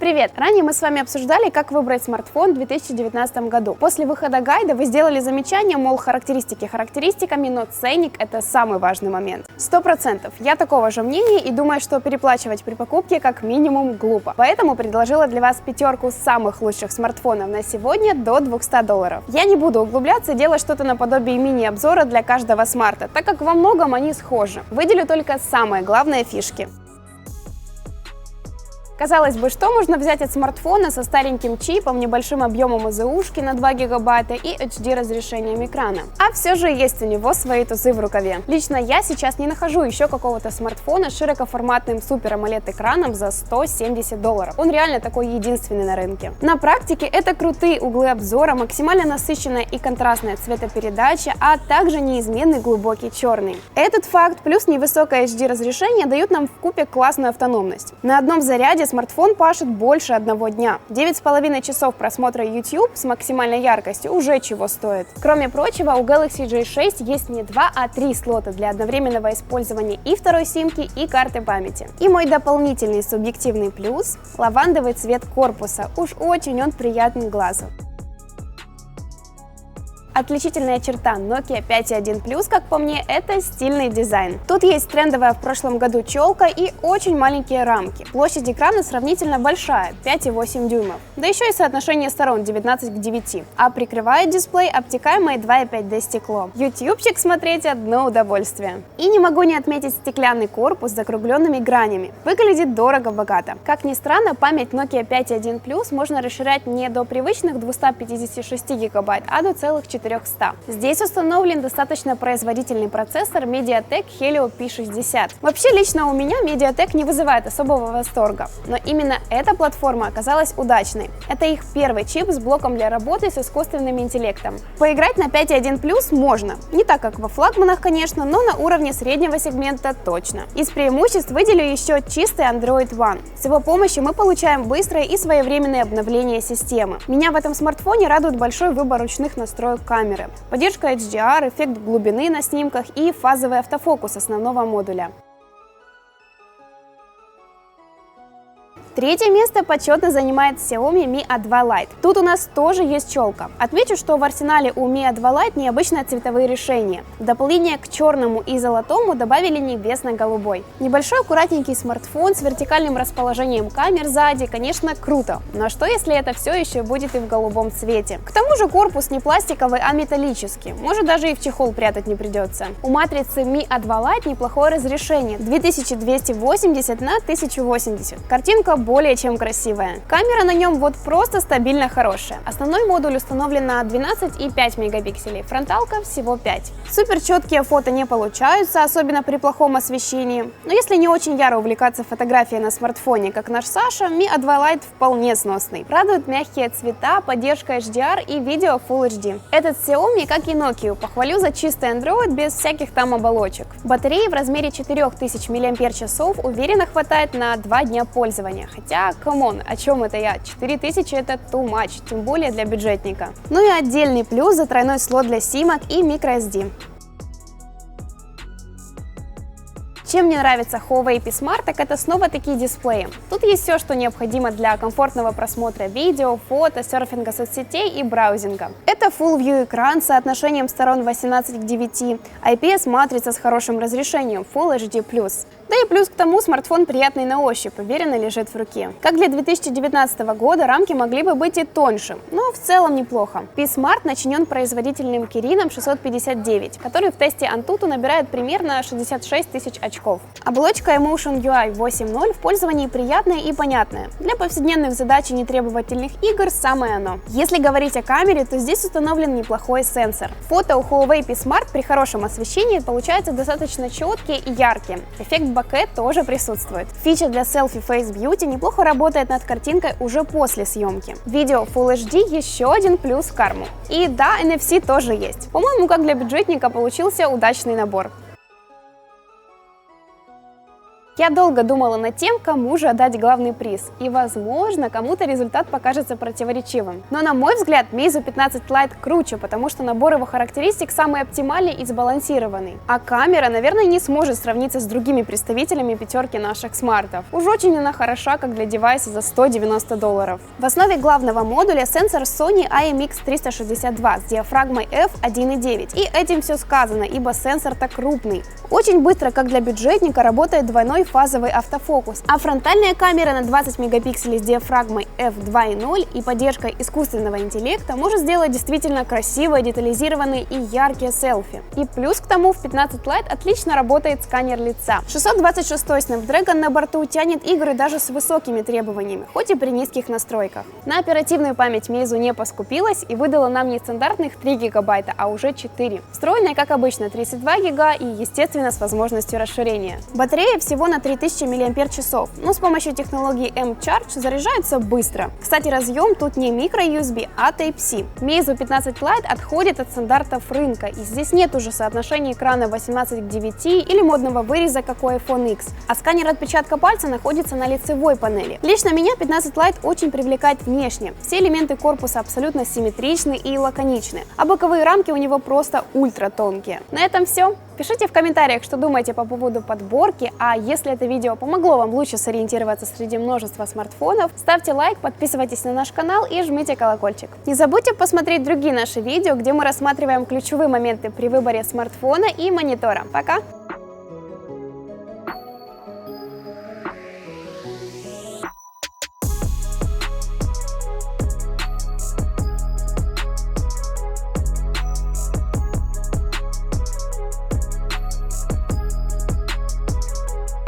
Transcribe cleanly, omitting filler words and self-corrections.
Привет! Ранее мы с вами обсуждали, как выбрать смартфон в 2019 году. После выхода гайда вы сделали замечание, мол, характеристики характеристиками, но ценник – это самый важный момент. 100%. Я такого же мнения и думаю, что переплачивать при покупке как минимум глупо. Поэтому предложила для вас пятерку самых лучших смартфонов на сегодня до $200. Я не буду углубляться и делать что-то наподобие мини-обзора для каждого смарта, так как во многом они схожи. Выделю только самые главные фишки. Казалось бы, что можно взять от смартфона со стареньким чипом, небольшим объемом ОЗУшки на 2 гигабайта и HD разрешением экрана? А все же есть у него свои тузы в рукаве. Лично я сейчас не нахожу еще какого-то смартфона с широкоформатным Super AMOLED экраном за $170. Он реально такой единственный на рынке. На практике это крутые углы обзора, максимально насыщенная и контрастная цветопередача, а также неизменный глубокий черный. Этот факт плюс невысокое HD разрешение дают нам вкупе классную автономность. На одном заряде смартфон пашет больше одного дня. 9,5 часов просмотра YouTube с максимальной яркостью уже чего стоит. Кроме прочего, у Galaxy J6 есть не 2, а 3 слота для одновременного использования и второй симки, и карты памяти. И мой дополнительный субъективный плюс – лавандовый цвет корпуса. Уж очень он приятный глазу. Отличительная черта Nokia 5.1 Plus, как по мне, это стильный дизайн. Тут есть трендовая в прошлом году челка и очень маленькие рамки. Площадь экрана сравнительно большая, 5,8 дюймов. Да еще и соотношение сторон 19 к 9. А прикрывает дисплей обтекаемое 2,5D стекло. Ютубчик смотреть одно удовольствие. И не могу не отметить стеклянный корпус с закругленными гранями. Выглядит дорого-богато. Как ни странно, память Nokia 5.1 Plus можно расширять не до привычных 256 гигабайт, а до целых 400. Здесь установлен достаточно производительный процессор MediaTek Helio P60. Вообще, лично у меня MediaTek не вызывает особого восторга, но именно эта платформа оказалась удачной. Это их первый чип с блоком для работы с искусственным интеллектом. Поиграть на 5.1 Plus можно. Не так, как во флагманах, конечно, но на уровне среднего сегмента точно. Из преимуществ выделю еще чистый Android One. С его помощью мы получаем быстрое и своевременное обновление системы. Меня в этом смартфоне радует большой выбор ручных настроек камеры, поддержка HDR, эффект глубины на снимках и фазовый автофокус основного модуля. Третье место почетно занимает Xiaomi Mi A2 Lite. Тут у нас тоже есть челка. Отмечу, что в арсенале у Mi A2 Lite необычные цветовые решения. В дополнение к черному и золотому добавили небесно-голубой. Небольшой аккуратненький смартфон с вертикальным расположением камер сзади, конечно, круто. Но что если это все еще будет и в голубом цвете? К тому же корпус не пластиковый, а металлический. Может, даже и в чехол прятать не придется. У матрицы Mi A2 Lite неплохое разрешение 2280 на 1080. Картинка более чем красивая. Камера на нем вот просто стабильно хорошая. Основной модуль установлен на 12,5 мегапикселей, фронталка всего 5. Супер четкие фото не получаются, особенно при плохом освещении. Но если не очень яро увлекаться фотографией на смартфоне, как наш Саша, Mi A2 Lite вполне сносный. Радуют мягкие цвета, поддержка HDR и видео Full HD. Этот Xiaomi, как и Nokia, похвалю за чистый Android без всяких там оболочек. Батареи в размере 4000 мАч уверенно хватает на 2 дня пользования. Хотя, камон, о чем это я? 4000 это too much, тем более для бюджетника. Ну и отдельный плюс за тройной слот для симок и microSD. Чем мне нравится Huawei P Smart, так это снова такие дисплеи. Тут есть все, что необходимо для комфортного просмотра видео, фото, серфинга соцсетей и браузинга. Это Full View экран с соотношением сторон 18 к 9, IPS-матрица с хорошим разрешением Full HD+. Да и плюс к тому, смартфон приятный на ощупь, уверенно лежит в руке. Как для 2019 года, рамки могли бы быть и тоньше, но в целом неплохо. P Smart начинен производительным Kirin 659, который в тесте Antutu набирает примерно 66 тысяч очков. Оболочка Emotion UI 8.0 в пользовании приятная и понятная. Для повседневных задач и нетребовательных игр самое оно. Если говорить о камере, то здесь установлен неплохой сенсор. Фото у Huawei P Smart при хорошем освещении получаются достаточно четкие и яркие. Эффект боке тоже присутствует. Фича для селфи Face Beauty неплохо работает над картинкой уже после съемки. Видео Full HD еще один плюс в карму. И да, NFC тоже есть. По-моему, как для бюджетника получился удачный набор. Я долго думала над тем, кому же отдать главный приз, и возможно, кому-то результат покажется противоречивым. Но на мой взгляд, Meizu 15 Lite круче, потому что набор его характеристик самый оптимальный и сбалансированный. А камера, наверное, не сможет сравниться с другими представителями пятерки наших смартов. Уж очень она хороша, как для девайса за $190. В основе главного модуля сенсор Sony IMX362 с диафрагмой f1.9. И этим все сказано, ибо сенсор-то крупный. Очень быстро, как для бюджетника, работает двойной фазовый автофокус, а фронтальная камера на 20 мегапикселей с диафрагмой f2.0 и поддержкой искусственного интеллекта может сделать действительно красивые, детализированные и яркие селфи. И плюс к тому в 15 Lite отлично работает сканер лица. 626-й Snapdragon на борту тянет игры даже с высокими требованиями, хоть и при низких настройках. На оперативную память Meizu не поскупилась и выдала нам не стандартных 3 гигабайта, а уже 4. Встроенная, как обычно, 32 гига и, естественно, с возможностью расширения. Батарея всего на 3000 мАч, но с помощью технологии M-Charge заряжается быстро. Кстати, разъем тут не micro-USB, а Type-C. Meizu 15 Lite отходит от стандартов рынка, и здесь нет уже соотношения экрана 18:9 или модного выреза, как у iPhone X, а сканер отпечатка пальца находится на лицевой панели. Лично меня 15 Lite очень привлекает внешне. Все элементы корпуса абсолютно симметричны и лаконичны, а боковые рамки у него просто ультра тонкие. На этом все. Пишите в комментариях, что думаете по поводу подборки, а если это видео помогло вам лучше сориентироваться среди множества смартфонов, ставьте лайк, подписывайтесь на наш канал и жмите колокольчик. Не забудьте посмотреть другие наши видео, где мы рассматриваем ключевые моменты при выборе смартфона и монитора. Пока!